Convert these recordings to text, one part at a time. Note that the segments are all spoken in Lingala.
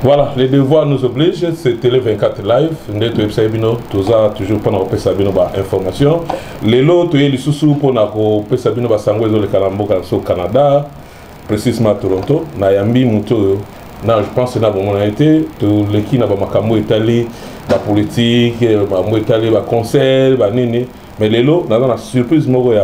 Voilà, les devoirs nous obligent, c'est Télé 24 Live, nous avons toujours pour nous faire information. Les lots, les sous pour nous faire au Canada, précisément à Toronto, Nayambi, Mouto. Non, je pense que c'est vraiment été tout l'équipe n'a pas makamou Italie, la politique, la conseil, mais les lots, nous avons la surprise moi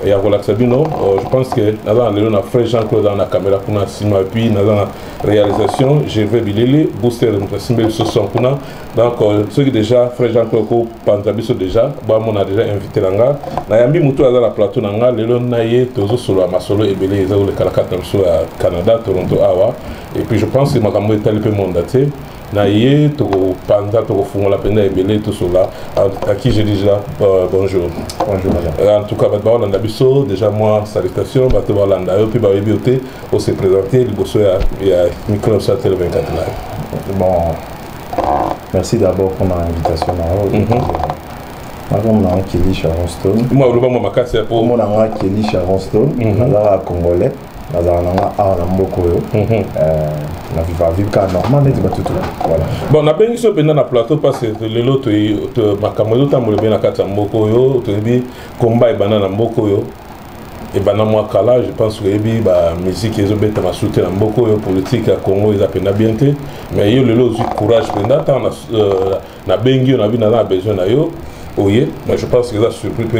et à Relaxabino, je pense que nous avons un frère Jean-Claude dans la caméra pour nous et puis nous avons la réalisation, je vais bililler, booster notre symbole sur son kuna. Donc ceux qui déjà frère Jean-Claude Pantabiso déjà, on a déjà invité l'anga. Nayambi Moutou à la plateau n'anga, les lots naïe tozo solo à Masolo et belé ils ont le Calacat à Canada, Toronto, Awa. Et puis je pense que Makambo est allé mandaté. Naïe, Panda, Togo la peine et belé tout cela. À qui je dis déjà bonjour. Bonjour madame. En tout cas, on a biso déjà moi salutations, on va l'anda puis bah beauté, on s'est présenté, il y a micro sur Télé 24 Live. Bon, merci d'abord pour l'invitation. Moi, je suis Kelly Sharon-Stone. Moi, je suis Kelly Sharon-Stone, je suis congolais. Je suis bon, on a bien sur le plateau parce que les autres, combat et banana mboko et banana kala, je pense que la musique est obéie à soutenir mboko politique à Congo ils appellent bien mais yo le lot courage pendant na bengi on a besoin na yo. Oui, mais je pense que ça surpris que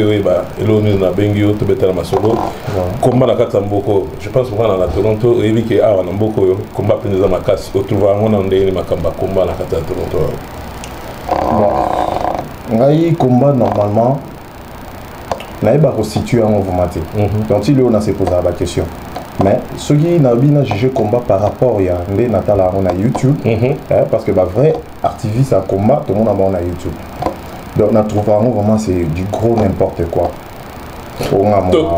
nous na bengi yo to betala masolo combat na kata mboko je pense qu'on a na Toronto et que a na mboko yo combat pendeza makasi otrouva ngona ndeni makamba combat na kata Toronto. Bon, ngai combat normalement naïba constitué en mouvement. Donc il on a se posé la question. Mais ce qui n'a pas jugé combat par rapport à les Natala on a YouTube parce que bah vrai activiste à combat tout le monde a YouTube. Donc on a trouvé vraiment c'est du gros n'importe quoi.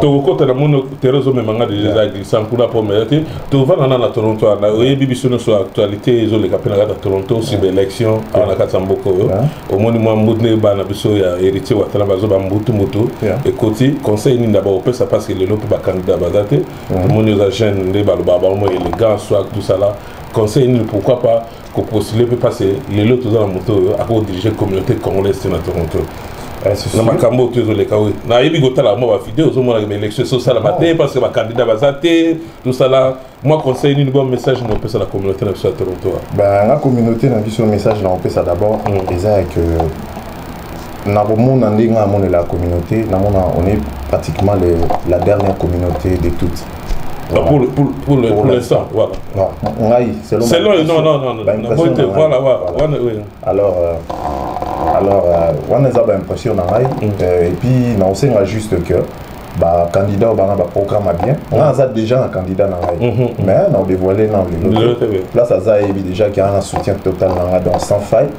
To côté la mono terrorisme même nga déjà dit sans pour la première été to va na Toronto na oyebi biso sur actualité iso le capena à Toronto sur l'élection à la Katsamboko au monument mudne ba na biso ya héritier wa tala bazo ba mbutu moto et côté conseil ni d'abord ça parce que le lot ba candidat bazate moni aux jeunes de ba ba mo élégant soit tout ça là conseil ni pourquoi pas qu'on postuler peut passer les lots dans la moto à pour diriger communauté congolaise na Toronto. Na makambo tous les cas na yebi gotala moi vidéo zo mona élection sociale matin parce que ma candidat bazate tout ça là moi conseil ni bon message on peut ça la communauté na Toronto ben la communauté na biso message là on peut ça d'abord déjà que na monde ndinga mon la communauté na mona on est pratiquement la dernière communauté de toutes. Voilà. Pour l'instant, voilà. Non, non, voilà. Alors, on a l'impression et puis on sait juste que bah candidat au programme bien. On a déjà un candidat mais on dévoilé dans là ça a déjà qui a un soutien total dans sans faille.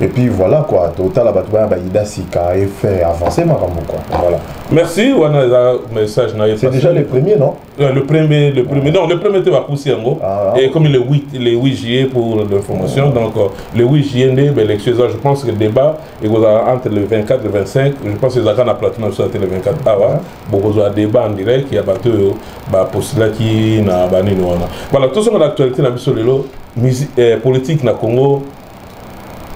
Et puis voilà quoi, total la batouba Ida Sika et fait avancer ma quoi. Voilà. Merci, on a un message. C'est déjà le premier, non? Le premier, non, le premier était à pousser en gros. Et comme le 8 juillet pour l'information, donc le 8 juillet, l'élection, je pense que le débat est entre le 24 et le 25, je pense que les agents à plateau sur le 24 awa, beaucoup de débat en direct qui a battu pour cela qui n'a pas ni voilà, tout ça dans l'actualité dans le politique na Congo.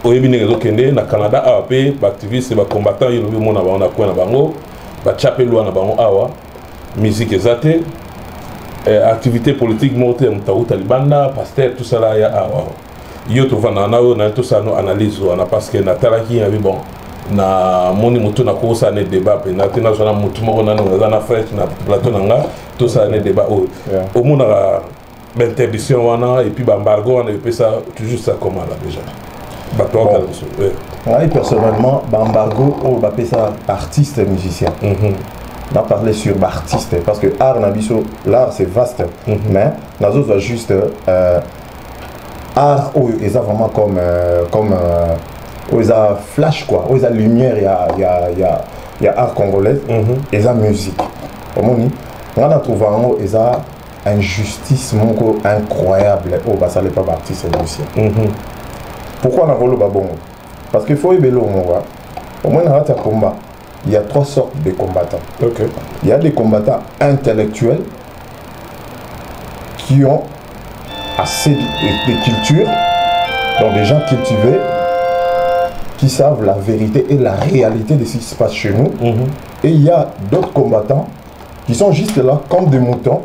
Au na Canada AAP activiste ba combattant il y mona ba na ko na bango ba chapelwa na bango awa musique ezate activité politique monter mtaou talibanda pasteur tout ça là ya awa yo to vana na tout ça no analyse wana parce que na talaki ya bon na moni mutu na ko ça ne débat pe na tena zona mutu moko na na frère na plateau nanga tout ça ne débat au mona l'interdiction wana et puis ba embargo on peut ça toujours ça comment là déjà. Moi personnellement, embargo, on va appeler ça artiste musicien. On va parler sur artiste parce que l'art c'est vaste, mais nous avons juste art où ils ont vraiment comme ils ont flash quoi, où ils ont lumière, il y a art congolais, ils ont musique. On a trouvé un mot, ils ont injustice incroyable. Oh bah ça n'est pas artiste musicien. Pourquoi on a volé babongo? Parce qu'il faut y aller au moins dans un combat. Il y a trois sortes de combattants. Il y a des combattants intellectuels qui ont assez de culture, donc des gens cultivés, qui savent la vérité et la réalité de ce qui se passe chez nous. Et il y a d'autres combattants qui sont juste là comme des moutons,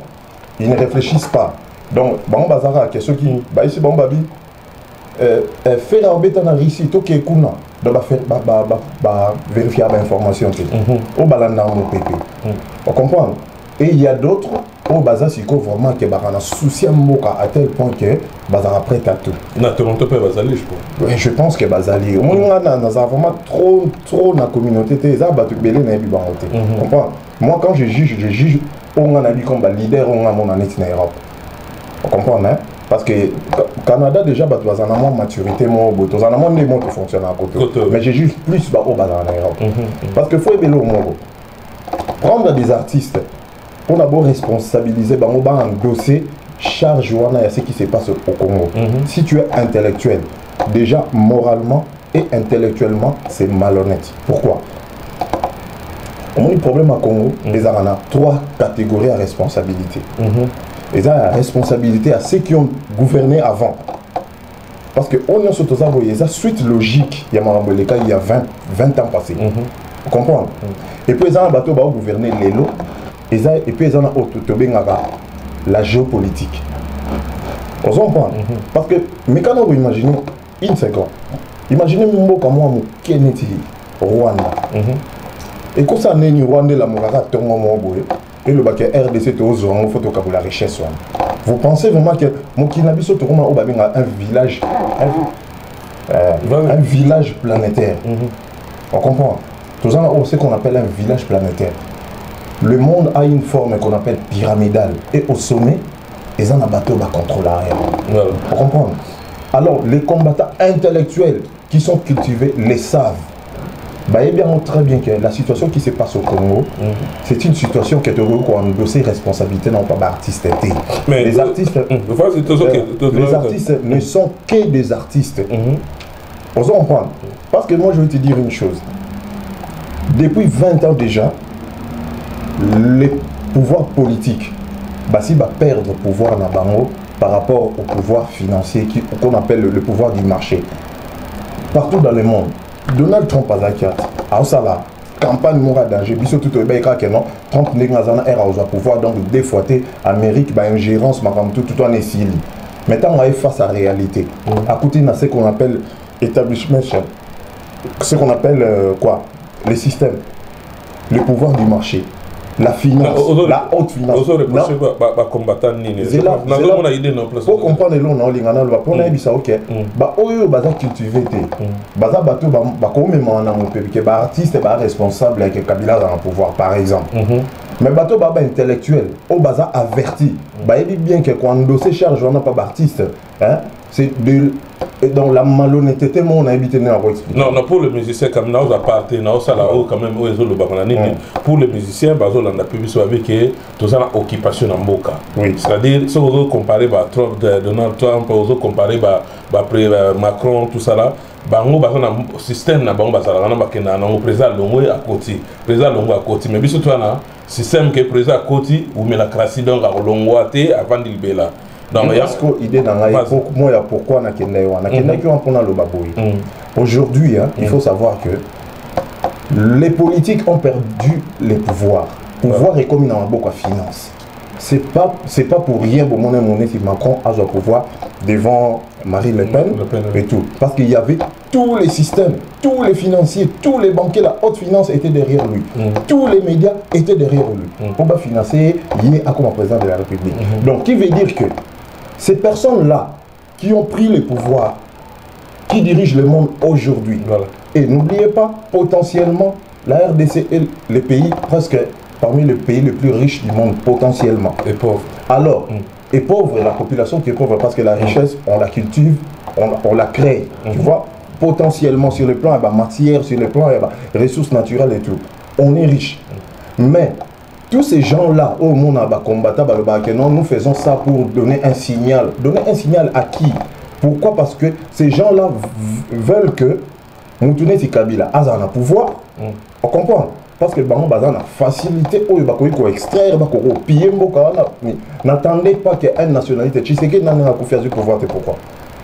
ils ne réfléchissent pas. Donc, bon bazara, qu'est-ce qui, bah ici bon babi, faire un bêta na ici, tout qui est kuna, donc vérifier l'information, au balanda mon pépé. On comprend. Et il y a d'autres au bazar siko vraiment que bazana souci à tel point que bazara prêt à tout. Naturellement, tu peux bazali, je pense. Oui, je pense que bazali. On a vraiment trop dans la communauté, ça va te belé na bibangoté. Comprends? Moi quand je juge on a vu comme leader on a mon année en Europe. On comprend, hein? Parce que Canada déjà bah tu as une maturité moi tu as un monde qui fonctionne à côté. Mais je juge plus bah au bazar en Europe. Parce que faut aimer le monde. Prendre des artistes on a beau responsabiliser, on va endosser charge à ce qui se passe au Congo. Si tu es intellectuel, déjà moralement et intellectuellement, c'est malhonnête. Pourquoi? On a un problème à Congo, les a trois catégories à responsabilité. Les a la responsabilité à ceux qui ont gouverné avant. Parce qu'on a surtout ça, suite logique, il y a 20 ans passés. Vous comprenez? Et puis, ils ont un bateau pour gouverner les lots. Et puis ils ont la géopolitique. On comprend. Parce que, mais quand on imagine, une seconde, imaginez moi comme moi, Kennedy, Rwanda. Et quand ça n'est ni Rwanda, la Mourara, et le bac RDC, il faut la richesse. Vous pensez vraiment que mon Kinabi a un village planétaire. On comprend. Tout ça, c'est ce qu'on appelle un village planétaire. Le monde a une forme qu'on appelle pyramidale. Et au sommet, ils ont un bateau qui contrôle l'arrière. Vous comprenez? Alors, les combattants intellectuels qui sont cultivés les savent. Bah, et bien, très bien que la situation qui se passe au Congo, c'est une situation qui est heureuse qu'on a dossier responsabilité, non pas d'artistes. Mais les artistes, les artistes ne sont que des artistes. On se comprend. Parce que moi, je vais te dire une chose. Depuis 20 ans déjà, les pouvoirs politiques si perdre le pouvoir na bango par rapport au pouvoir financier qu'on appelle le pouvoir du marché partout dans le monde. Donald Trump a la campagne mora danger biso tout le baïka que non Trump n'est pas au pouvoir donc défouetter Amérique ingérence tout en essili. Maintenant on est face à la réalité. À côté de ce qu'on appelle établissement, ce qu'on appelle quoi, les systèmes, le pouvoir du marché. La finance, la haute finance. Pour comprendre l'eau, on a dit ça, ok. Oyo baza cultivé te. Baza bateau ba artiste ba responsable avec Kabila dans le pouvoir par exemple. Mais bateau ba intellectuel, au baza averti. Ba dit bien que quand on dossier charge on n'a pas d'artiste, hein, c'est de dans la malhonnêteté on a habité dans non non pour le musicien comme nous à partir nous ça là quand même où ils ont le bakanani pour les musiciens bazo on a publié sur avec que tout ça occupation en boca oui c'est-à-dire si on comparer Trump Donald Trump on comparer Macron tout ça là bango bazo un système na bango basala na bakena na président longo à côté mais biso toi na système que président à côté ou mais la crasse donc à longo até avant de libérer. Pourquoi aujourd'hui, il faut savoir que les politiques ont perdu les pouvoirs. Pouvoir est comme une embarque à finance. C'est pas pour rien que Macron a le pouvoir devant Marine Le Pen et tout. Parce qu'il y avait tous les systèmes, tous les financiers, tous les banquiers, la haute finance était derrière lui. Tous les médias étaient derrière lui. Pour financer, il est comme président de la République. Donc, qui veut dire que ces personnes-là qui ont pris le pouvoir, qui dirigent le monde aujourd'hui, et n'oubliez pas, potentiellement, la RDC est le pays presque parmi les pays les plus riches du monde, potentiellement. Et pauvre. Alors, et pauvre, la population qui est pauvre, parce que la richesse, on la cultive, on la crée, tu vois, potentiellement sur le plan matière, sur le plan ressources naturelles et tout. On est riche. Mais tous ces gens-là, au monde combattant, nous faisons ça pour donner un signal. Donner un signal à qui? Pourquoi? Parce que ces gens-là veulent que Moutoune Kabila a un pouvoir. On comprend. parce que bango baza na facilité oyo bakoki ko extraire bakoko piller mboka wana. N'attendez pas qu'un nationalité Tshisekedi n'a pas fait du pouvoir. Pourquoi?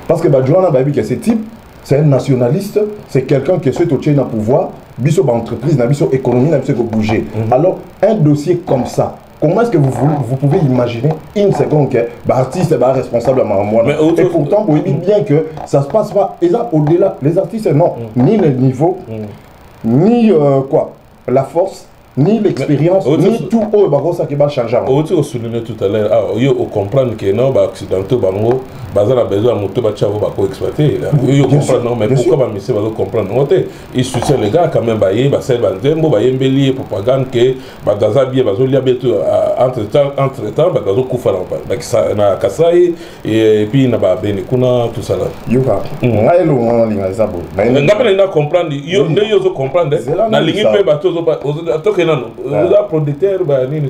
Parce que Badjouana Babi que ce type c'est un nationaliste, c'est quelqu'un qui souhaite au Tchèque pouvoir, biso entreprise, biso économie, biso bouger. Alors un dossier comme ça, comment est-ce que vous pouvez imaginer une seconde que l'artiste est responsable à Maramouana? Et pourtant, vous dites bien que ça se passe pas. Et là, au-delà, les artistes, non, ni le niveau, ni quoi, la force, ni l'expérience, ni tout ça qui va changer. Vous soulignez tout à l'heure, vous comprenez que non, les Occidentaux, ils ont besoin de moto pour exploiter. Vous comprenez, non, mais pourquoi les va comprendre? Ils soutiennent les gars quand même, ils ont une propagande que entre-temps, ils ont coupé la Kassai et puis ils ont tout ça. Ils ont comprendre. La ligne vous avez producteur,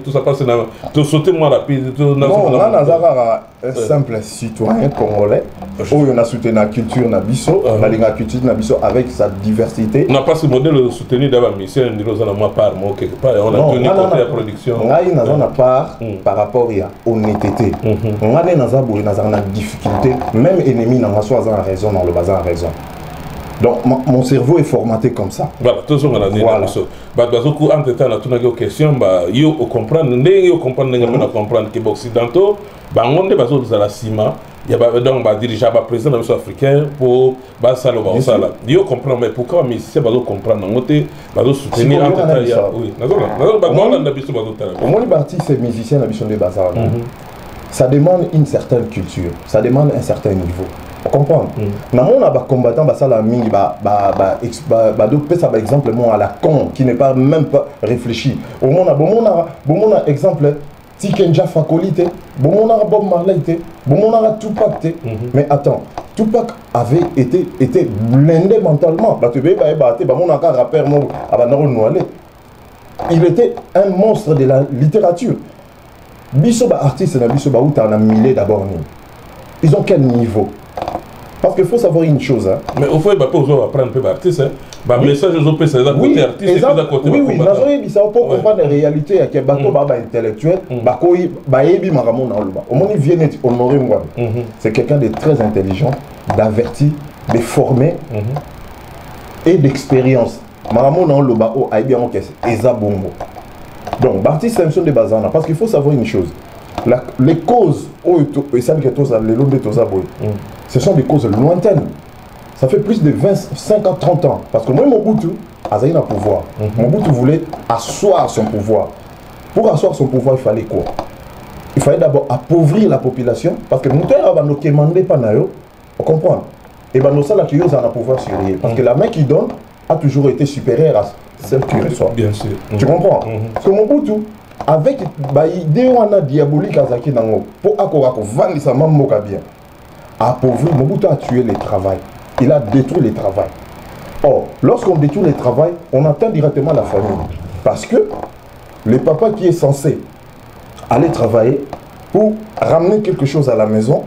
tout ça passe dans tout sauter moins rapide. Non, on a un simple citoyen congolais où on a soutenu la culture nabiso, la culture nabiso avec sa diversité. On n'a pas ce modèle de soutenir d'abord, mais c'est un niveau par mois quelque part. On a tenu compte de la production. On a une part par rapport à l'honnêteté. On a une difficulté, même ennemi n'a pas raison dans le bazar raison. Donc mon cerveau est formaté comme ça. Voilà, tout ça on a dit. Voilà. Entre-temps, on a une question, yo comprendre, vous comprendre que les Occidentaux, on a besoin de la CIMA, il y a donc dirigeant le président de africain pour ça. Yo comprendre, mais pourquoi les musiciens comprendre, on soutenir entre-temps. Oui, on a artistes et musiciens de bazar. Ça demande une certaine culture, ça demande un certain niveau. Vous comprenez? Dans mon combattant, par exemple, à la con, qui n'est pas même pas réfléchi. Au monde, bon exemple, Tikenja Fakolite, bon Bob Marley, bon Tupac. Mais attends, Tupac avait été blindé mentalement. Il était un monstre de la littérature. Biso artiste na biso ou t'en as millé d'abord. Ils ont quel niveau? Parce qu'il faut savoir une chose. Hein. Mais au fond, il va pas apprendre un peu d'artiste. Le message aux autres, c'est côté artiste et côté oui, oui, il faut comprendre la réalité. Il y a des intellectuels, c'est quelqu'un de très intelligent, d'averti, de formé et d'expérience. Donc, Bartis Samson de Bazana, parce qu'il faut savoir une chose. Les causes, ce sont des causes lointaines. Ça fait plus de 20, 50, 30 ans. Parce que moi, Mobutu a eu un pouvoir. Mobutu voulait asseoir son pouvoir. Pour asseoir son pouvoir, il fallait quoi? Il fallait d'abord appauvrir la population. Parce que nous ne demandons pas, vous comprenez? Et nous avons un pouvoir sur lui. Parce que la main qui donne a toujours été supérieure à celle qui reçoit. Bien sûr. Tu comprends? Parce que Mobutu, avec l'idée diabolique pour vendre sa maman bien, appauvrir, Mobutu a tué le travail. Il a détruit le travail. Or, lorsqu'on détruit le travail, on atteint directement la famille. Parce que le papa qui est censé aller travailler pour ramener quelque chose à la maison,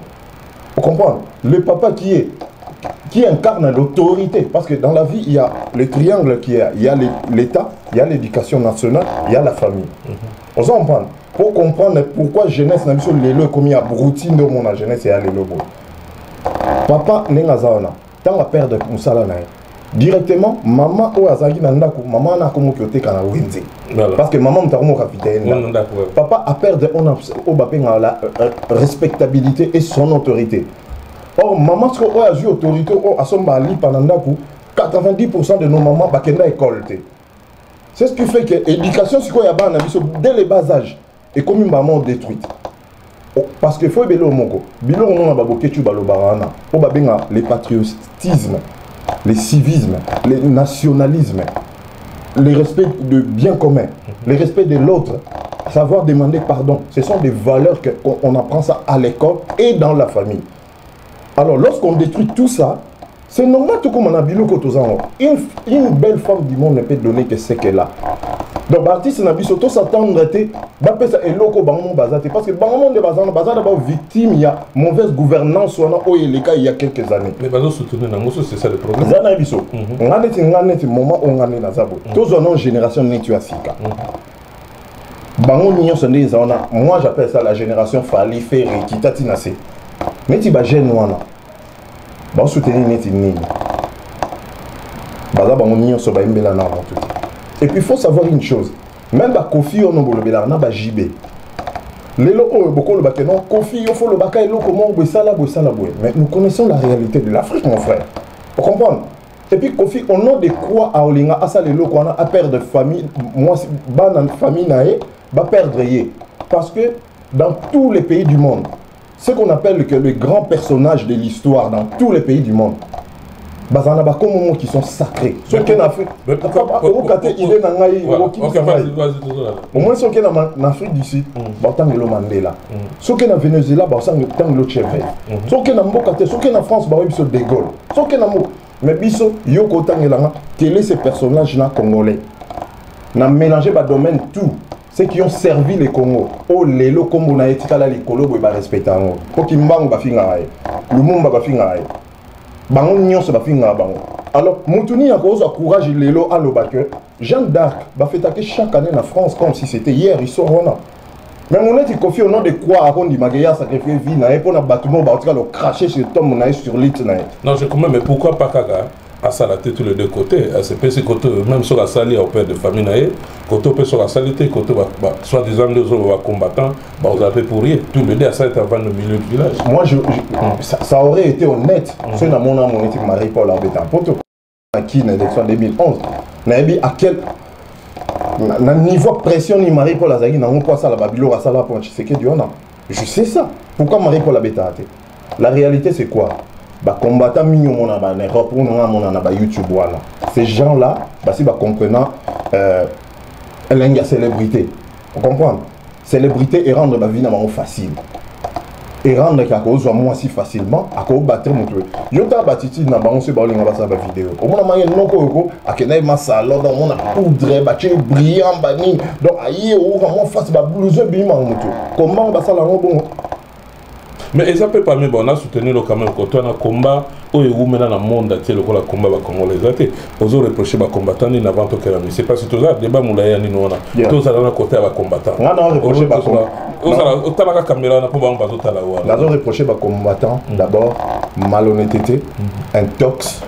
vous comprenez? Le papa qui incarne l'autorité, parce que dans la vie, il y a le triangle il y a l'État, il y a l'éducation nationale, il y a la famille. On s'en prend. Pour comprendre pourquoi jeunesse n'a pas l'élo comme il y a routine de mon jeunesse et à l'élo. Papa n'est pas là. Tant la père de Moussala, directement, maman ou Azaki Nandaku, maman n'a comme qui kana Wenzi. Parce que maman n'a pas capitaine. Papa a perdu la respectabilité et son autorité. Or, maman, ce qu'on a eu autorité, à son mari, pendant 90% de nos mamans, bakenda école. C'est ce qui fait que l'éducation, c'est quoi, dès le bas âge, est comme une maman détruite. Parce qu'il faut bélo mongo. Bilo on a baboké tu balo barana. On va bien le patriotisme, le civisme, le nationalisme, le respect de bien commun, le respect de l'autre, savoir demander pardon. Ce sont des valeurs qu'on apprend ça à l'école et dans la famille. Alors lorsqu'on détruit tout ça, c'est normal tout comme on a bilo une belle femme du monde ne peut donner que ce qu'elle a. Donc l'artiste n'a pas surtout s'attendre à faire ça et loko bango bazate parce que bango de bazana d'abord victime il y a mauvaise gouvernance ou il y a quelques années. Mais bazo soutenir nangoso c'est ça le problème. Zana biso. Ngane moment on ngane na zabo. Tous on génération netu asika. Bango nyo sonde zana. Moi j'appelle ça la génération Fali Ferry qui tatina se. Neti ba jeune wana. Ba soutenir neti nini. Baza bango nyo so ba imbela na tout. Et puis il faut savoir une chose, même la Kofi on a na JB. Les locaux beaucoup le baké non Kofi il faut le baké lo comment mais nous connaissons la réalité de l'Afrique mon frère. Vous comprenez? Et puis Kofi on a de quoi à Olinga à ça les locaux on a perdre de famille moi ban famille naé va perdre yé parce que dans tous les pays du monde ce qu'on appelle que les grands personnages de l'histoire dans tous les pays du monde bazana ba comme qui sont sacrés. Ce qui est en Afrique, il est au moins ce qui est en Afrique du Sud, Bantangelo Mandela. Ce qui est en Venezuela, Bantangelo Che. Ce qui est en Mbokate, ce qui est en France, Biso De Gaulle. Ce qui est en Mo, mais Biso Yoko Tangelanga, quel est ces personnages-là congolais? N'a mélangé le domaine tout. Ceux qui ont servi les Congo. Oh les lo Congo na etikala les Colobo et ba respecter ngo. Ko kimbango ba fingaye. Lumumba ba fingaye. Bango nyonso ba finga bango. Alors Moutouni a cause courage lelo à l'obake. Jeanne d'Arc va fêter chaque année en France comme si c'était hier, ils sont là. Mais on est confié au nom de quoi à Rondi Magaya sacrifier vie na pour na bâtiment ba le cracher sur tom na sur lit na. Non, je comprends mais pourquoi pas Kaga à salater tous les deux côtés, à ce PC côté même sur la salle au père de famille naé, côté peut sur la salité côté soit disant les autres combattants, vous avez pour rien tous les deux à ça est avant le milieu du village. Moi ça aurait été honnête si on a mon amour était marié pour l'arbitration. Poto qui na élection 2011, na bi à quel na niveau pression ni marié pour la zagi na on quoi ça la babilo à ça là pour c'est que Dieu je sais ça. Pourquoi marié pour l'arbitration? La réalité c'est quoi? Bah combattant mignon mon en Europe ou non mon en YouTube voilà. Ces gens là bah si bah comprenant la célébrité. Vous comprenez? Célébrité et rendre ma vie normalement facile. Et rendre qu'à cause de moi si facilement à cause battre mon truc. Yo ta batiti na ba on se ba linga ba sa ba vidéo. Au moins moyen non ko a kenai ma salon dans mon poudre ba che brillant bani donc aïe ou vraiment face ba blouse bi ma moto. Comment ba ça la bon? Mais ils appellent pas, mais bon, on a soutenu le quand même quand on a combat, où ils dans le monde entier le combat congolais. Ils ont reproché les combattants, ils n'avaient pas de c'est pas si tout ça, débat moulaya ni nous on a. Tous à la côté les combattants. On a reproché les combattants. On a la caméra, on a pas besoin de la voir. On a reproché les combattants d'abord malhonnêteté, intox,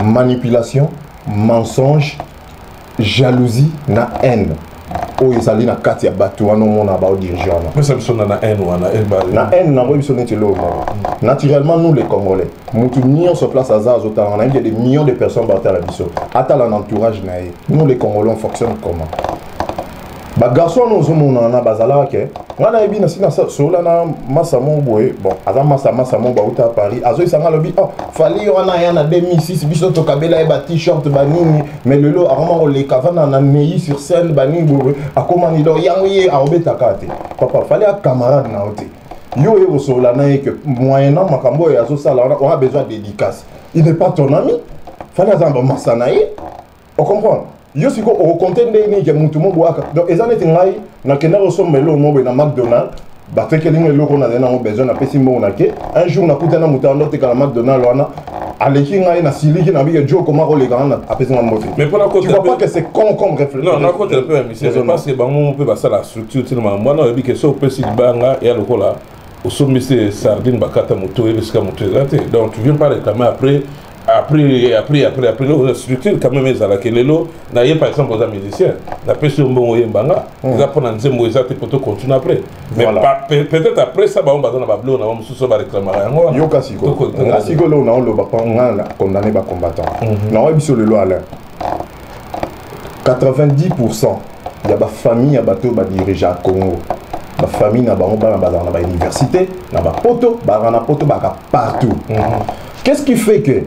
manipulation, mensonge, jalousie, na haine. Oh ils allaient na kati ya batu wana mona ba dirigeant. Mais ça me sonne na haine wana na haine na bo sonne telo. Naturellement nous les Congolais, mutu nion sur place à Zaza on a des millions de personnes battent à la biso. Ata l'entourage naé. Nous les Congolais on fonctionne comment? Ba garçon nous on na bazala ke. Ngana ebi na sina sola na massa mon boy. Bon, aza massa mon ba uta à Paris. Azo isanga lobi oh, fali wana ya na 2006 biso to kabela ba t-shirt banini mais le lo armand les kavana na nei sur scène banini a comment do yangoye a obeta kate. Papa fali a camarade na ote. Yo e sola na que moyennant makambo ya zo sala on a besoin de dédicace. Il n'est pas ton ami. Fali azamba massa na ye. On comprend? Yo siko au contender ni ke mutu mo boaka donc ezaneti ngai na kena resombe lo mo na McDonald's ba tekelinga lo ko na na besoin na pesi mo na ke un jour na kuta na mutu ando te kala McDonald's wana aleki ngai na siliki na bi jo comment ko le gana apesi na moti mais pour la côté tu vois pas que c'est con comme réflexion non na côté peu monsieur parce que ba mo peut passer la structure tellement moi non bi que so pesi banga et aloko là au sommet c'est sardine bakata moto et bisca moto donc tu viens pas réclamer après la structure quand même les ala kelelo na yé par exemple aux musiciens la pêche mbongo yembanga ils apprennent nzembo ezate pour continuer après mais peut-être après ça ba on bazana ba blo na on sous ba réclamer yango yo kasiko na siko lo na on lo ba ngana condamné ba combattant na wa biso le lo ala 90% ya ba famille ya bato ba dirigeant Congo ba famille na ba on ba na ba université na ba poto ba partout qu'est-ce qui fait que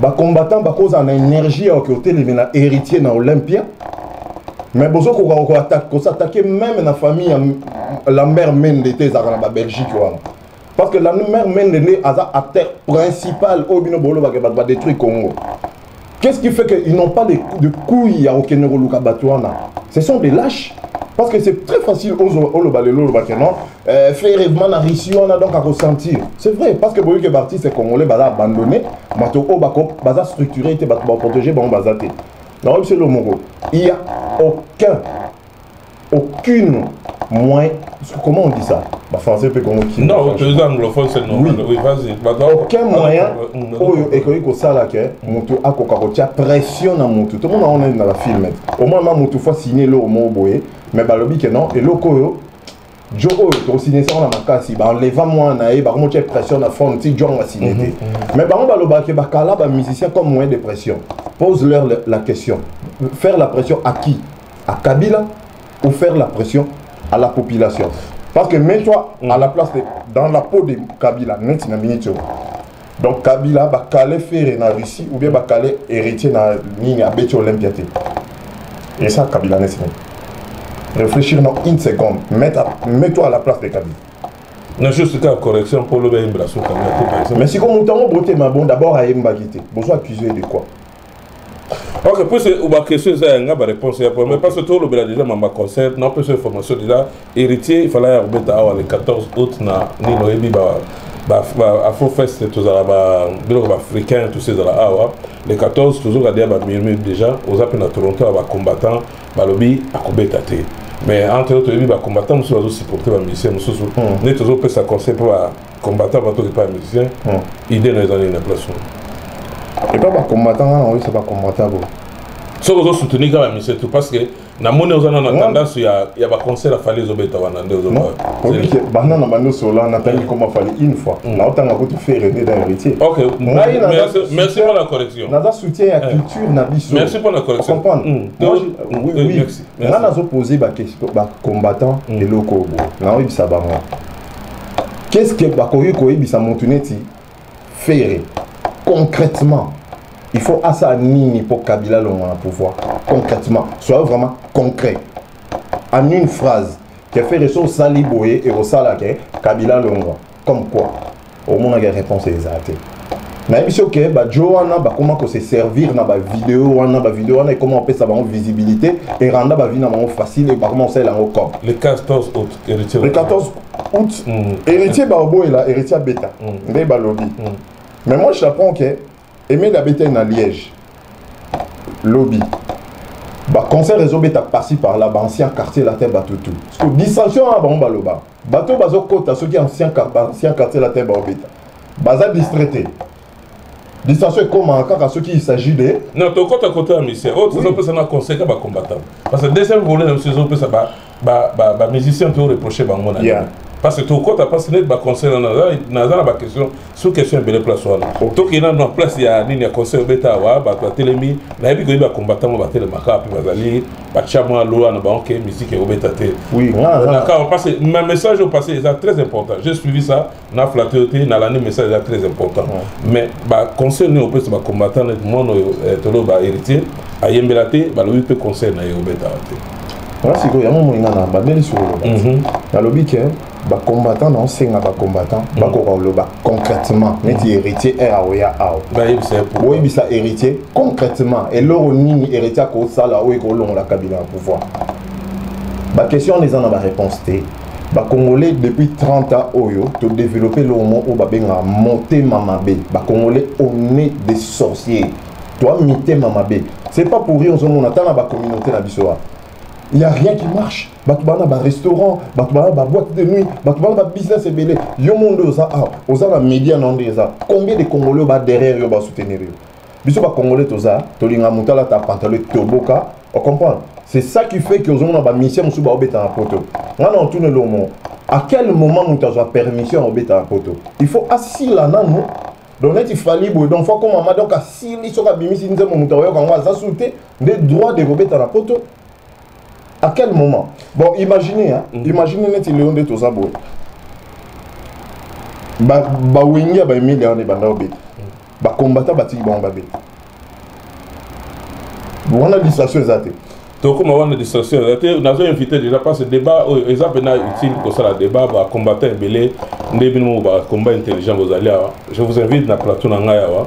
les combattants cause en énergie au côté les héritiers dans Olympia mais bozo ko s'attaquer même la famille la mère Mende était en Belgique parce que la mère Mende est acteur principal au bino bolo va détruire Congo Qu'est-ce qui fait qu'ils n'ont pas de couilles à Okeneroluka Batouana? Ce sont des lâches. Parce que c'est très facile aux balelo faire rêvement à Rissi, on a donc à ressentir. C'est vrai, parce que les artistes congolais sont abandonnés, ils sont structurés, ils sont protégés, ils sont basés. Non, c'est le mot. Il n'y a aucune moyen. Comment on dit ça? Français peut qu'on dit. Non, les anglophones, c'est normal. Oui, vas-y. Aucun moyen. Et que ça là, que a pression dans mon tout. Tout le monde est dans la film. Au moins, mon tout fois signé le mot boé. Mais balobi que non. Et l'oko, Joe, tu signé ça on a marqué. En levant moi, on a eu pression à fond. Si John a signé. Mais par contre, baloba que bakala, musicien comme moyen de pression. Pose-leur la question. Faire la pression à qui? À Kabila ou faire la pression à la population? Parce que mets-toi à la place dans la peau de Kabila, donc Kabila va caler faire en Russie ou bien va caler héritier dans ligne à Béti Olympiaté. Et ça Kabila n'est pas. Réfléchir dans une seconde, mets-toi à la place de Kabila. Non, juste une correction pour le bien brasson Kabila. Mais si comme on t'a broté ma bon d'abord à Mbagité, besoin accuser de quoi? Ok, pour la question, c'est une réponse. Mais parce que tout le monde a déjà ma concert, non, plus de formation déjà. Héritier, il fallait remettre le 14 août, na Niloébi, Afrofest, tout ça, africain, tout ça, le 14, toujours à dire, déjà, aux appels à Toronto, combattant, lobby, à Kobetate. Mais entre autres, les combattants, nous sommes supporter les musiciens, nous sommes toujours fait sa concert pour combattant, pas les musiciens, idée dans les années de place. Et pas combattant, oui, c'est pas combattant. Si vous soutenez quand même, c'est tout parce que dans mon tendance, il y a des concerts à faire les obéta. Non, oui, on a appelé comment fallait une fois. Là, on a fait aider d'un héritier. Ok, merci pour la correction. On a soutien à la culture, merci pour la correction. Comprendre. Oui, merci. On a posé des questions combattants et locaux. Qu'est-ce que ça montre faire concrètement? Il faut à ça nini pour Kabila le pouvoir. Concrètement, soit vraiment concret. En une phrase, qui a fait ressources saliboye et au salake, Kabila le comme quoi? Au moins, la réponse est exacte. Mais si ok, Joanna, comment se servir dans la vidéo, et comment on peut savoir visibilité et rendre la vie facile et comment on sait la corps. Le 14 août, héritier. Le 14 août, héritier Barbo est là, héritier Beta. Mais moi, je apprends que aimer la bêta dans Liège, lobby, concert réseau bêta passé par là, ancien quartier la terre Batoutou. Parce que distinction à Baloba, bateau bazo côte à ceux qui ancien quartier la terre Beta. Baza distraité. Distinction est comme encore à ceux qui il s'agit de. Non, tu côté à côté à Michel. Autre, ça peut être un conseil à combattant. Parce que deuxième volet, c'est un musicien peut reprocher mon ami. Parce que tout côté parce que net conseil dans la question sous question de place tout qui est dans place il y a ligne conseil beta wa ba télémi na bi ko combattant ba télé maka puis bazali ba chama loa na banque musique et beta té oui d'accord parce que mon message au passé est très important. J'ai suivi ça na flatteté na l'année message est très important mais ba conseil ne au peut ba combattant net mono tolo ba héritier a yembelaté ba le peut conseil na yo beta té voilà c'est quoi il y a un moment il y a ba belle sur le lobby que ba combattant non c'est un combattant ba ko le ba concrètement mais héritier RAOYA ba c'est pour oui bisa héritier concrètement et l'euro ni héritier ko sala ou ko long la Kabila pouvoir ba question les en a ba réponse té ba congolais depuis 30 ans oyo to développer le moment où ba benga monter mamabe ba congolais on est des sorciers toi mité mamabe c'est pas pour rien on attend la communauté la bisoa. Il n'y a rien qui marche. Batubana ba restaurant, batubana ba boîte de nuit, batubana ba business est belé. Yo monde osa osa la média non déjà. Combien de Congolais ba derrière yo ba soutenir yo. Biso ba Congolais toza, tolinga mutala ta pantalon toboka, on comprend. C'est ça qui fait que on a ba mission musu ba obeta en poto. On tourne le monde. À quel moment nous t'as permission obeta en poto? Il faut assis là non. Donc il fallait donc faut comme maman donc assis li soka bimisi nze mo mutayo quand on va sauter des droits de obeta en poto. À quel moment? Bon, imaginez, hein, imaginez net Léon de Tozabo. Ba wingi ba milliard de banda obet. Ba combattant ba tiki ba babet. On a distraction exacte. Donc comme on a distraction exacte, nous avons invité déjà parce que débat exemple na utile pour ça le débat ba combattant belé ndebino ba combat intelligent vous allez. Je vous invite na plateau na ngaya wa.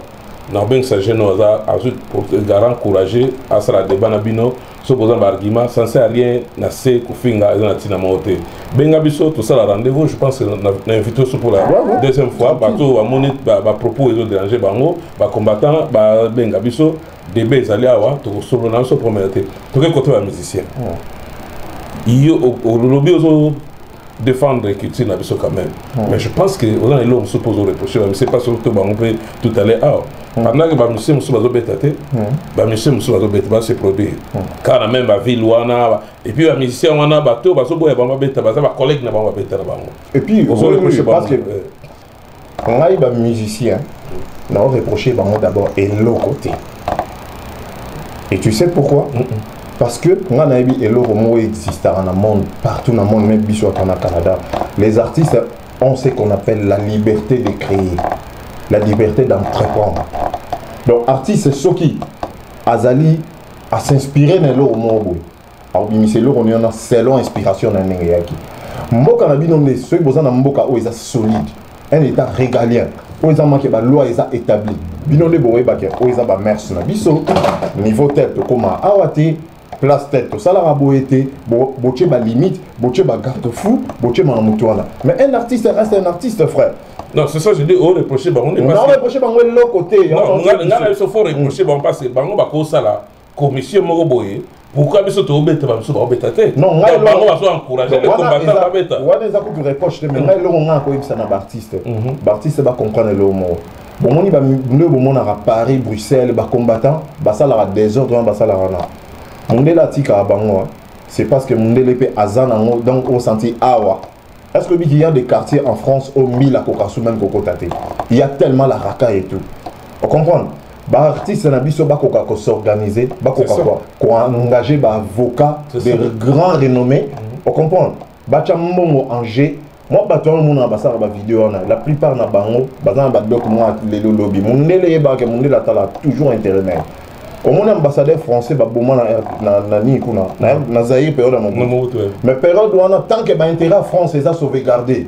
na ben sa jeune ensuite pour garant encourager à ça débat na bino so posant argument ça sert à rien na se kufinga na tina moté benga biso tout ça la rendez-vous je pense na invité pour la deuxième fois bato ba monite ba propos ils ont dérangé bango ba combattant ba benga biso débat ezali awa to solo na so promettre to que côté ba musicien yo au lobby aux défendre la culture na biso quand même mais je pense que on a l'homme suppose reprocher mais c'est pas surtout ba on peut tout aller pendant que ba monsieur musu bazo betaté ba monsieur musu bazo beta ba se produire car même ba ville wana et puis ba musicien wana bato bazo boya ba beta ba collègue na ba beta na bango et puis on reprocher parce que on a ba musicien na reprocher bango d'abord et l'autre côté et tu sais pourquoi parce que on a vu et l'autre mot existe dans le monde partout dans le monde même biso au Canada les artistes ont ce qu'on appelle la liberté de créer la liberté d'entreprendre donc artiste c'est ceux qui azali à s'inspirer dans l'autre mot alors c'est l'autre on est en selon inspiration dans n'engaki mboka na bino ne ceux besoin na mboka où ils sont solides un état régalien où ils ont manqué ba loi ils ont établi bino ne boye ba ke où ils ont ba mers na biso niveau tête comme awati place tête tout ça la raboété boche ba limite boche ba garde-fou boche ma mutuana mais un artiste reste un artiste frère non c'est ça je dis on reprocher ba on est pas non reprocher ba on l'autre côté non ngala il faut reprocher ba on passe ba on ba ko sala commission moko boye pourquoi biso to beta ba biso ba beta te non ngala ba on va so encourager les combattants ba beta wana za ko reproche mais ngala lo nga ko ibisa na artiste artiste ba comprendre le mot bon moni ba ndo bo mona à Paris Bruxelles ba combattant ba sala ra désordre ba sala rana Mundela tika bango c'est parce que Mundela pe azana donc on senti awa est-ce que il y a des quartiers en France au mille à Kokasu même Kokotate il y a tellement la raka et tout on comprend ba artiste na biso ba koka ko s'organiser ba koka ko engager ba avocat de grands renommés on comprend ba chambongo Angers moi ba to mon ambassade ba vidéo na la plupart na bango bazana ba doc moi les lobby Mundela yeba ke Mundela tala toujours intérêt au mon ambassadeur français ba boma na ni kuna na Zaïre période mais période où on a tant que ba intérêt France les a sauvegardé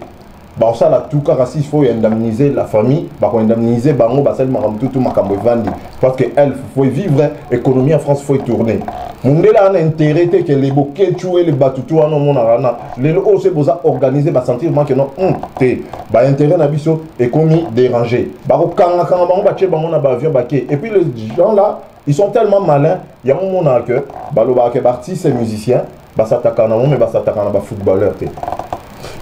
ba ça la tout cas raciste faut indemniser la famille ba ko indemniser bango ba seulement tout makambo vandi parce que elle faut vivre économie en France faut tourner Mundela a intérêt que les bouquets tuer les batutu en mon arana les locaux c'est besoin organiser ba sentir que non té ba intérêt na biso économie dérangé ba ko kanga bango ba che bango na ba avion ba et puis les gens là ils sont tellement malins, il y a un moment que les artistes et musiciens, ils s'attaquent à mais ils s'attaquent à footballeurs.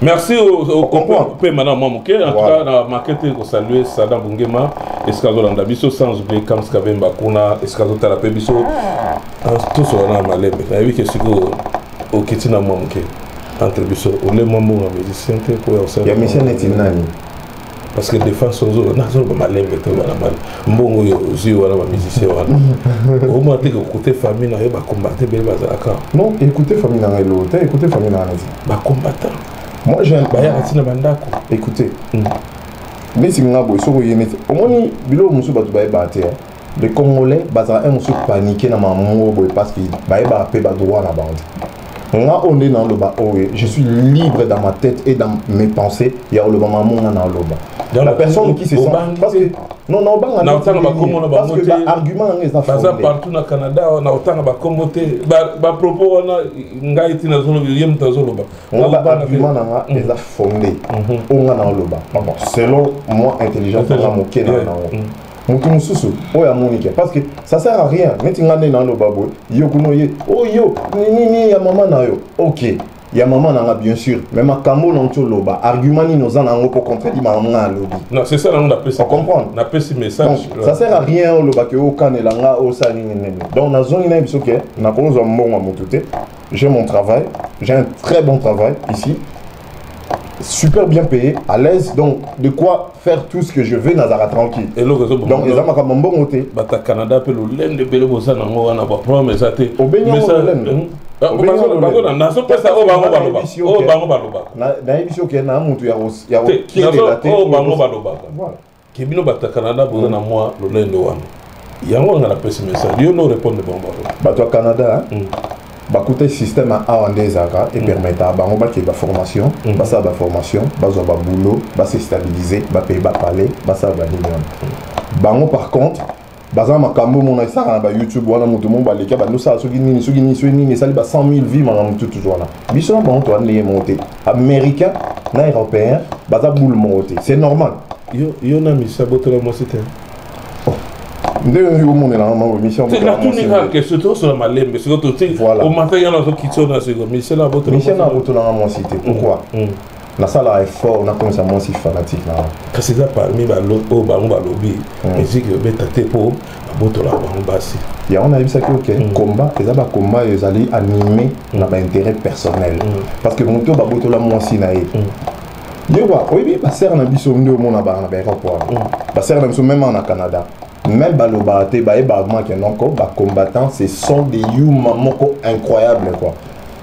Merci au comprendre. Madame Mamouké, en tout cas, on a marqué pour saluer Sadam Bungema, Escazo Landabiso, sans oublier Kams Kabemba Kuna, Escazo Talapebiso, tout ça on a malé. Mais vu que c'est au Kitina Mamouké, entre Bisso, on est mamou à musicien, il y a musicien et Tinani. Parce que des fois, on a mal aimé tout le monde. Bon, je voilà ma musicien. Au moins, tu écoutes famille, tu vas combattre, non, écoutez famille, écoutez famille, bah combattant. Moi, j'ai un écoutez. Mais si on a beau, au moins, bilo musu batu bae baté. Les Congolais, baza un musu paniqué na maman parce qu'il bae ba pe ba droit na bande. Moi, on est dans le bas, je suis libre dans ma tête et dans mes pensées. Il y a le bas, maman dans le bas. La personne qui se sent. Parce que. Non, non, parce que l'argument est à faire. Partout au Canada, on a autant de communautés. Bah, propos, on a un gars qui est dans le bas. On a l'argument est à fondé. On a dans le bas. Selon moi, intelligence, on a mon kén dans le bas. Parce que ça sert à rien. Maintenant, on est dans le babou. Yo, oh yo, ni ya maman na yo. Ok, ya maman na bien sûr. Mais ma camo non tu loba. Argument ni nos en pour contredire maman na lobby. Non, c'est ça on appelle ça. Comprendre. On appelle ce message. Ça sert à rien au loba que au can et langa au sa ni. Donc na zone ina biso ke na ko zo mbongo motuté. J'ai mon travail, j'ai un très bon travail ici. Super bien payé, à l'aise, donc de quoi faire tout ce que je veux, Nazara tranquille. Et donc, les amis comme un bon côté. Bata Canada, peut le lend de Bélo Bossa, on a pas problème, ça t'est. Au Bénin, le système a en désaccord et permet à bango qui ba formation, ba ça ba formation, ba zo ba boulot, ba se stabiliser, ba payer ba parler, ba ça ba million. bango par contre baza makambo mona esaka na YouTube wana moto mo baleka bando sala soki nini esali ba 100 000 vies manga mutu toujours wana biso na bango to ane monté américain na européen baza boule monté c'est normal yo na misa botola mo c'était ndenge yo mona na ma mission c'est la tout n'est que surtout sur la lembe c'est tout au matin il y a na qui sont na c'est Michel na botola mo cité pourquoi na sala effort na comme ça moi si fanatique là parce que parmi ba lo ba lobby musique beta te po botola ba basi ya on a vu ça que OK combat les ba combat ils allaient animer na ba intérêt personnel parce que monto ba botola moi si na ye yewa oui ba ser na biso ndo mo na ba aéroport ba ser na biso même en Canada même baloba te ba e ba que non ko ba combattants ce sont des humains moko incroyables quoi.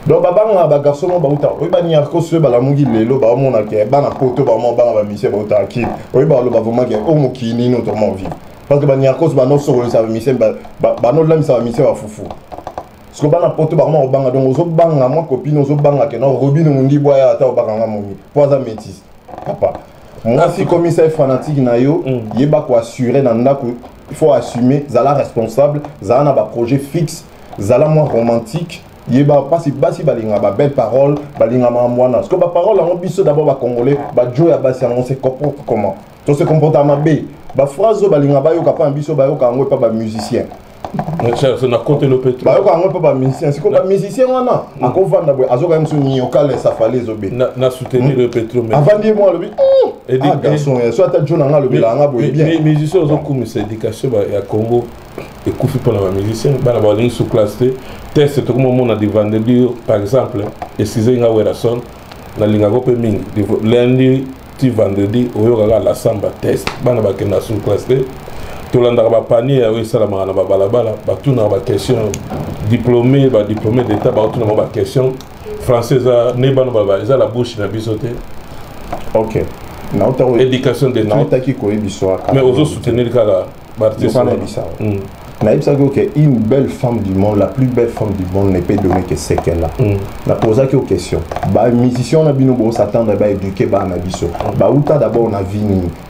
Donc babanga ba garçon ba uta oyi ba niarko se ba la mungi lelo ba mona ke ba na poto ba mo ba mission ba uta ki oyi ba lo ba vraiment ke o mo kini no to mo vivre parce que ba niarko ba no so ça mission ba no la mission ba mission ba fufu parce que ba na poto ba mo banga donc ozo banga mo copine ozo banga ke no robine mundi boya ata ba kanga momi poza métis papa moi si commissaire fanatique na yo yeba ko assurer na ndako il faut assumer zala responsable zala na ba projet fixe zala moi romantique yeba pasi basi balinga ba belle parole balinga mwana parce que ba parole en biso d'abord ba congolais ba joie basi on se comporte comment to se comporte à mabe ba phrase balinga ba yo ka pa biso ba yo ka ngo pa ba musicien c'est na côté le pétrole ba yo ka ngo pa ba musicien c'est comme ba musicien wana ako vanda boy azoka msu ni okale sa fallait zobe na soutenir le pétrole avant dire moi le garçon soit ta jona nga le bilanga boy bien mais musicien ozo comme c'est éducation ya Congo et koufi pour la musicien bana ba ligne sous classe test tout comme on a dit vendredi par exemple excusez nga werason na linga ko pe mingi lundi ti vendredi oyo kaka la samba test bana ba kena sous classe to landa ba panier ya sala na ba balabala ba tuna ba question diplômé d'état ba tuna ba question française ne bana ba za la bouche na bisoté OK na éducation de na otaki ko ebiso mais ozo soutenir kala artiste Naïb Sago que une belle femme du monde, la plus belle femme du monde ne peut donner que ce qu'elle a. Na posa que aux questions. Bah musiciens na bino bo s'attendre ba éduquer ba na biso. Bah outa d'abord na vie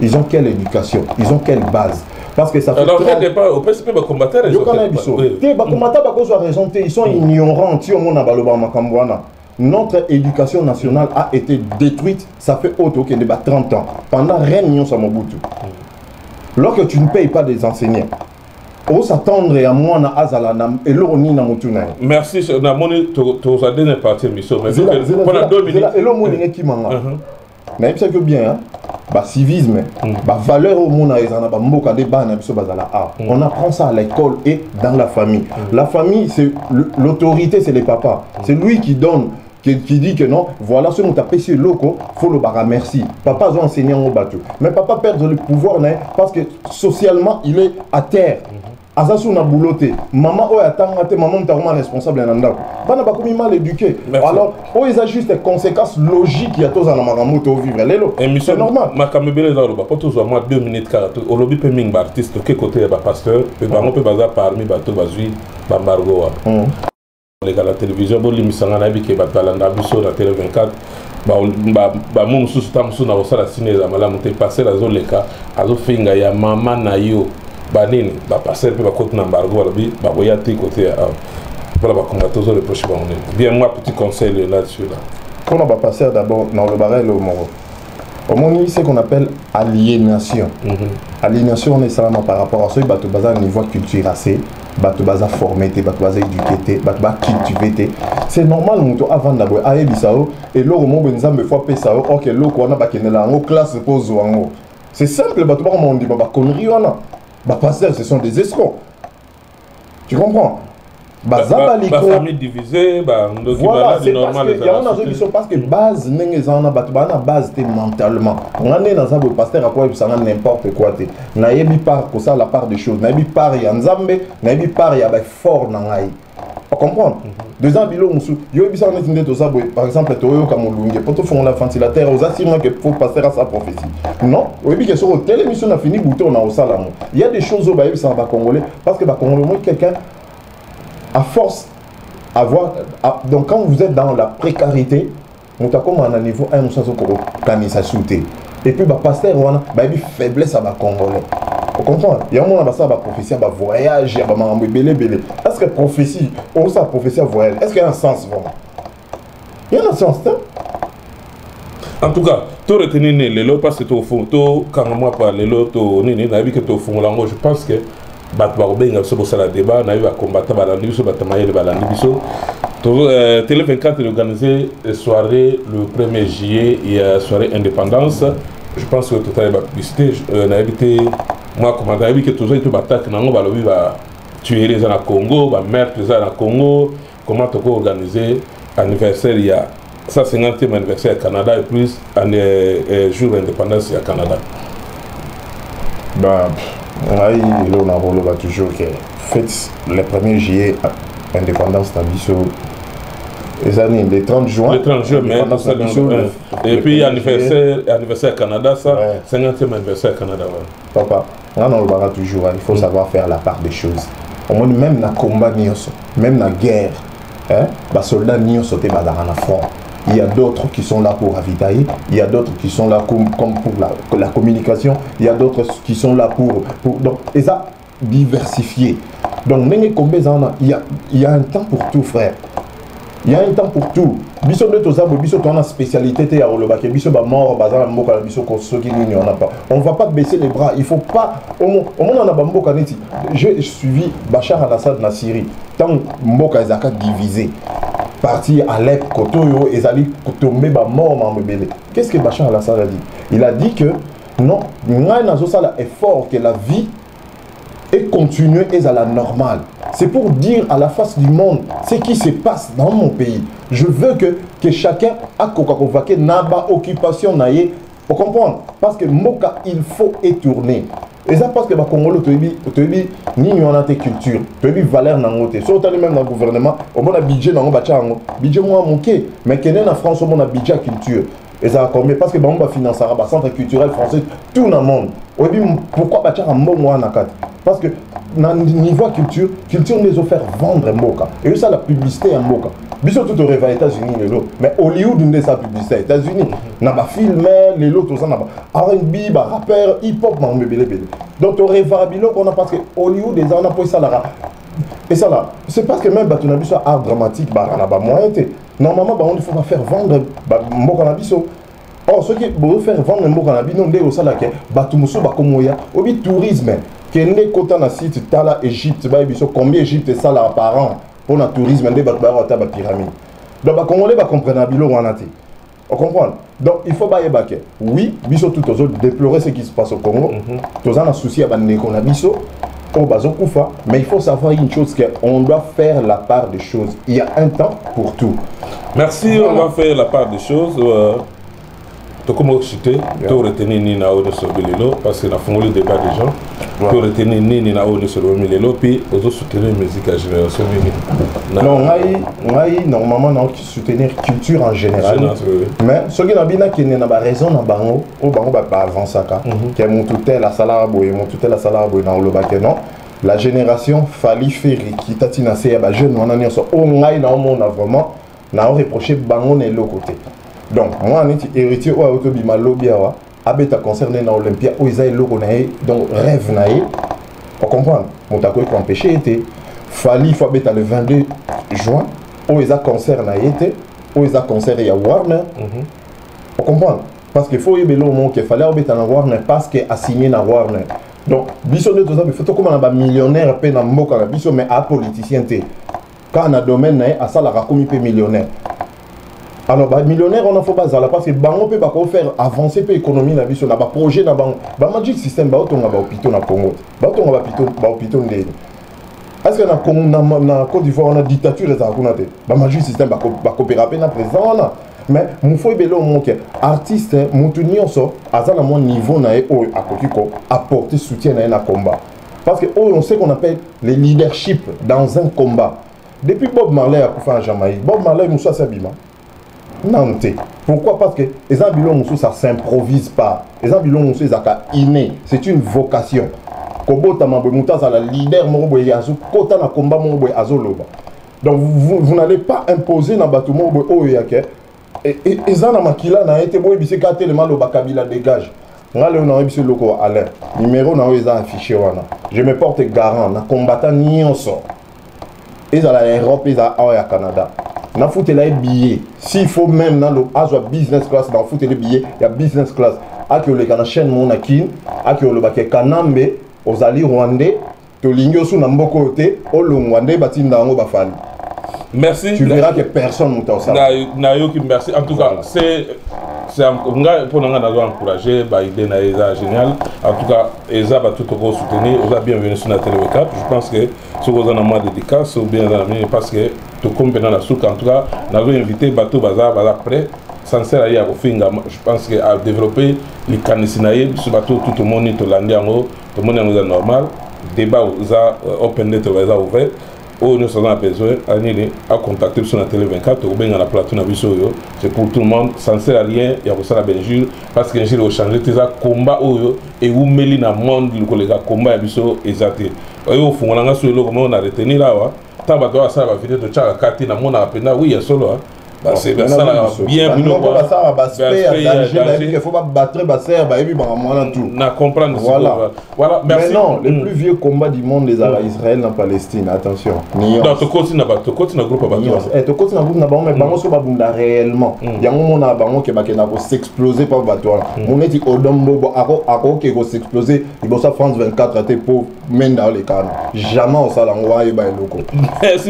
ils ont quelle éducation, ils ont quelle base. Parce que ça fait alors il pas au principe ba combattre ils ont ba combattre ba cause raison ils sont ignorants ti au monde na baloba makambwana. Notre éducation nationale a été détruite, ça fait autre que débat 30 ans pendant règne sa Mobutu. Lorsque tu ne payes pas des enseignants on s'attendre à moi na azala na eloni na mutuna merci na moni to za dernière partie mission mais pendant 2 minutes elo moni ki manga na yebisa que bien ba civisme ba valeur au monde ezana ba mboka de bana biso bazala on apprend ça à l'école et dans la famille la famille c'est l'autorité c'est les papas c'est lui qui donne qui dit que non, voilà ce que tu as payé loco, faut le barra merci. Papa a enseigné au bateau. Mais papa perd le pouvoir parce que socialement il est à terre. Azasu na bouloté. Maman o atangate, maman ta vraiment responsable en andako. Bana ba komi mal éduqué. Alors, o ils a juste des conséquences logiques il y a tous en maramoto vivre. Lelo. C'est normal. Ma kamebele za loba. Poto zo moi 2 minutes 40. O lobi pe ming ba artiste ke côté ba pasteur, pe ba mo pe baza parmi ba to bazui ba margo. La télévision bon limisanga na bike batalanda biso na télé 24 ba mo mususu tamusu na osala sineza malamu te passer la zone leka azo finga ya mama na yo banini ba passer pe ba côté na embargo bi ba boya te côté pour ba combattre les prochains on bien moi petit conseil là-dessus là quand on va passer d'abord dans le barrel au Moro au moins c'est qu'on appelle aliénation aliénation on est seulement par rapport à ce bateau bazar niveau culture assez bato baza formé te bato baza éduqué te bato ba cultivé te c'est normal muto avant d'abord ayebisao et loko mo benzambe fois pesao OK loko wana bakenela ngo classe pose wango c'est simple bato ba mo ndiba ba connerie wana ba passer ce sont des escrocs tu comprends ba famille divisée ba ndoki voilà c'est normal parce que base ndenge zana bato bana base te mentalement ngane na zabo pasteur a quoi ça n'importe quoi te na yebi part ko ça la part des choses na yebi part ya nzambe na yebi part ya ba fort na ngai on comprend deux ans bilo musu yo bisa na tinde to zabo par exemple to yo comme lunge poto font la ventilateur aux assurements que faut passer à sa prophétie non o yebi que sur telle émission a fini bouton na osala mo il y a des choses au ba yebi ça ba congolais parce que ba congolais moi quelqu'un à force avoir donc quand vous êtes dans la précarité on t'a comme à un niveau un musazo ko kanisa souté et puis ba pasteur wana ba bi faiblesse à ba congolais Vous comprenez? Il y a un moment où ça va prophétie, va voyage, il y a un belé. Est-ce que prophétie, ou ça prophétie à voyage, est-ce qu'il y a un sens vraiment? Il y a un sens, hein? En tout cas, tu retenir les lots parce que tu fond, quand moi par les lots, que tu fond là, je pense que le débat, on a eu à combattre Télé 24 a organisé une soirée le 1er juillet, il y a soirée indépendance. Je pense que tout à l'heure, publicité, on a évité, moi, comme on a vu que tout ça, il y a attaque, on va tuer les gens au Congo, on va mettre les gens au Congo, comment tu peux organiser anniversaire, il y a 150e anniversaire au Canada et plus un jour d'indépendance au Canada. On a toujours que fête le 1er juillet, indépendance d'Abisso. Les années, le 30 juin. Le 30 juin, mais et puis anniversaire Canada, ça, 50e anniversaire Canada. Papa, on a toujours, il faut savoir faire la part des choses. Même dans le combat, même dans la guerre, les soldats n'y sont pas dans le front. Il y a d'autres qui sont là pour ravitailler, il y a d'autres qui sont là comme pour la communication, il y a d'autres qui sont là pour donc, et ça, diversifier. Donc, il y a un temps pour tout, frère. Il y a un temps pour tout. On a spécialité on ne va pas baisser les bras. Il ne faut pas. J'ai suivi Bachar al-Assad en Syrie. Tant Mboka est divisé. Parti à Alep, Kotoyo, et Zali tombé mort. Qu'est-ce que Bachar al-Assad a dit? Il a dit que non, il a un effort que la vie est continuée et à la normale. C'est pour dire à la face du monde ce qui se passe dans mon pays. Je veux que chacun a coca-covaqué naba occupation naïe. Vous comprenez? Parce que Moka, il faut étourner. Et ça parce que les Congolais, ni on a tes cultures, tu as valeur dans le surtout même dans le gouvernement, on a un budget dans le budget moins manqué, mais qu'il y a en France, on a un budget culture. Et ça a combien? Parce que on va financer le centre culturel français, tout le monde. Pourquoi bâtir un bon mois? Parce que dans le niveau culture nous a fait vendre Moka. Et ça, la publicité est Moka. Bisous tout au réveil États-Unis, mais Hollywood nous sa publicité aux États-Unis. N'a pas filmé, les lots, tout ça, n'a pas R&B, rappeur, hip-hop, donc au réveil, on a parce que Hollywood, les gens ont ça là. Et ça là, c'est parce que même tu as vu ça art dramatique, on a pas moyen. Normalement, il ne faut pas faire vendre Moka Biso. Or, ceux qui veulent faire vendre Moka Biso, non, au salaire, Batumuso, Bakomoya, au tourisme. Quel est le site Tala Égypte, combien Égypte est ça là par an pour le tourisme, des pyramides. Donc, les Congolais comprennent on comprend. Donc, il faut pas y baquer. Oui, biso tout aux autres déplorer ce qui se passe au Congo. Tous en souci à biso au bazo koufa, mais il faut savoir une chose qu'on doit faire la part des choses. Il y a un temps pour tout. Merci, on va faire la part des choses. Comme cité, tu retenir ni na de sur Bilelo parce que na fond le débat des gens. Tu retenir ni na de sur Bilelo puis aux soutenir musique à génération non, normalement non soutenir culture en général. Mais ce qui n'a bien qui n'a pas raison na bango au bango ba avancer ka qui mon tutel la sala boy mon tutel la sala boy na le baké non. La génération Fali Ferry qui tatina c'est ba jeune on a ni so au ngai na on a vraiment na reproché bango ne l'autre côté. Donc, moi, je suis héritier de l'Autobima Lobiawa, abeta concerné dans l'Olympia, où ils ont donc rêve naïe. Pour comprendre, mon taco est empêché était. Fali faut abeta le 22 juin, où ils ont concert naïe était, où ils ont concert il y a Warner. Pour comprendre, parce qu'il faut y aller au monde qu'il fallait abeta dans Warner parce qu'il a signé dans Warner. Donc, biso de tout ça, il faut comme on a millionnaire pe na mboka biso mais à politicien té. Quand on a domaine naïe, à ça la racomi pe millionnaire. Alors, bah, millionnaire, on ne faut pas parce que bango peut pas faire avancer l'économie na biso na ba projet na bango. Ba Magic System ba otonga ba hôpital na Congo. Ba otonga ba hôpital ndeni. Est-ce que na Côte d'Ivoire on a dictature za kuna te. Ba Magic System ba coopérer na président na. Mais mon faut belo mon que artiste mutu nyonso azala mon niveau na e o akokiko apporter soutien na combat. Parce que on sait qu'on appelle le leadership dans un combat. Depuis Bob Marley a fait en Jamaïque. Bob Marley Moussa Sabima. Non, pourquoi? Parce que les ambulants, ça ne s'improvise pas. Les ambulants, ça inné. C'est une vocation. La leader, donc vous n'allez pas imposer dans le bâtiment. Et ça, na makila na été boy bise ka tellement le bakabila dégage. ngale on a eu loko Alain numéro na eza affiché wana je me porte garant na combattant nyonso eza la Europe eza au Canada na foute les billets s'il faut même dans le azwa business class dans foute les billets il y a business class aki ole kana chaîne mon akin aki ole ba ke kanambe ozali rwandais to lingyo su na mboko te o longwande batinda ngo bafali. Merci. Tu verras que personne ne t'en sort. Merci. En tout cas, c'est pour nous encourager, l'idée est géniale. En tout cas, ESA va tout soutenir. Vous êtes bienvenue sur la télé 4. Je pense que si vous avez un dédicace, ou bien parce que tout comme dans la soupe, en tout cas, nous avons invité Bateau Bazar prêt. Sincère à je pense que à développer les canissinaïs, sur bateau tout le monde est hollandais, tout le monde est normal. Débat open net ouvert. Oh, nous avons besoin à contacter sur la télé 24 ou bien dans la plateau c'est pour tout le monde, sans sert à rien, il y a pour ça la Belgique parce que j'ai changé tes combat et où mêler dans le monde le combat et exacté. Au fond, on a sur le comment on a retenu là, tant que ça va finir de chaque carte dans le monde à oui, il y a solo. C'est bien ça, bien il faut pas battre tout. Voilà. Merci. Maintenant, le plus vieux combat du monde des Israël en Palestine, attention. Non, tu continues à groupe à tu continues à groupe à mais bango so babunda réellement. Il y a un moment à bango qui va s'exploser par bateau. Mon éthique au dombo ako qui va s'exploser. Il va ça France 24 à tes pauvres men dans les cannes. Jamais au salangwa et bail loko.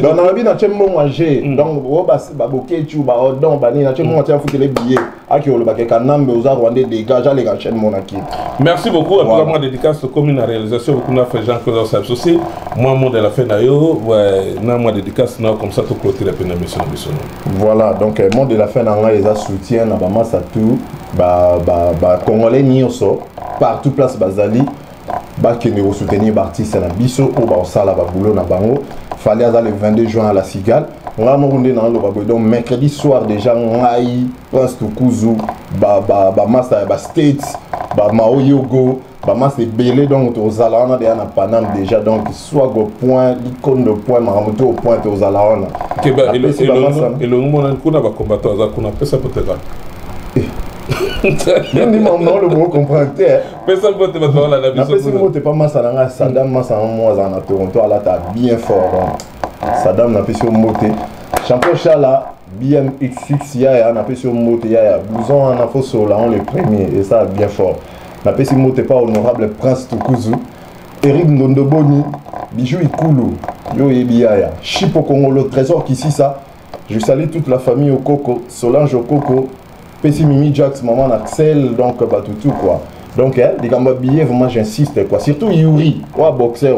Donc on a bien un chembo manger. Donc on va baboké ba odon bani na chemo tia foutre les billets aki olo ba ke kanambe oza rwandais dégage les chaîne monaki. Merci beaucoup à tout le monde dédicace comme une réalisation beaucoup na fait Jean-Claude Sapsosi moi monde de la fin nayo na moi dédicace na comme ça tout clôturer la mission. Voilà donc monde de la fin na les soutien na ba massa tout ba congolais nyonso partout place bazali ba kene au soutenir artiste na biso ou ba sala ba boulot na bango fallait aller le 22 juin à la Cigale. On a donc mercredi soir déjà ngai Prince Tukuzu master States Mao Yogo master belé donc aux alana de na Panam déjà donc soit go point l'icône de point maramoto au point aux alana et le moment qu'on a combattre ça qu'on a fait ça peut-être même dis moi le bon comprendre personne peut te mettre là la si vous t'es pas masana Saddam masana moi en Toronto là t'as bien fort Saddam n'a pas sur moté champion Chala BMX6 ya n'a pas sur moté ya blouson en afo sur là on le premier et ça bien fort n'a pas sur moté pas honorable Prince Tukuzu Eric Ndondoboni Bijou Ikulu yo ebiaya Chipo Congolo trésor qu'ici ça je salue toute la famille au Coco Solange au Coco Pessi Mimi Jax maman Axel donc bah tout quoi. Donc, les gars, billets, vraiment, j'insiste, quoi. Surtout Yuri, ou boxeur,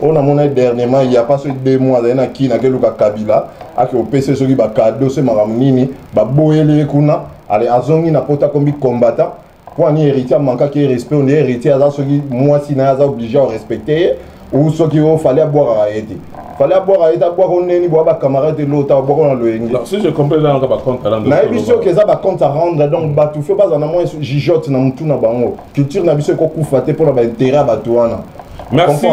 on a mon dernièrement, il n'y a pas ce 2 mois, il y a qui n'a que le Kabila, à qui au PC, ce qui va cadeau, c'est Maramnini, va boyer les kuna, allez, à Zongi, n'a pas comme combattant, pour un héritier, manque qui respect, on est héritier, à ce qui, moi, si n'a pas obligé à respecter, ou ce qu'il fallait boire à arrêter. Fallait boire à arrêter, boire au nez, boire à camarade de l'autre, boire dans le English. Si je comprends, là, on va compte à rendre. Na émission que ça va compte à rendre, donc, bah, tu fais pas en amont, jijote, na moutou na bango. Culture na biso, koku faté pour la intérêt à batouana. Merci.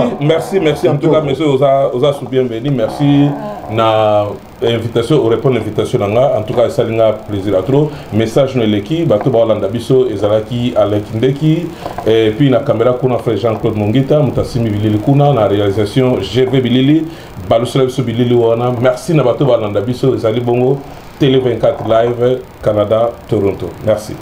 En tout cas, monsieur, vous avez bienvenue. Merci. Na invitation, ou répondre à l'invitation. En tout cas, ça a plaisir à trop. Message de l'équipe, Bato Baolanda Biso, Ezalaki, Alekindeki. Et puis, la caméra, qu'on a fait Jean-Claude Mongita, Moutassimi Bilili Kuna, la réalisation GV Bilili, Baluslev Bilili Wana. Merci, na Bato Baolanda Biso, Ezali Bongo, Télé 24 Live, Canada, Toronto. Merci.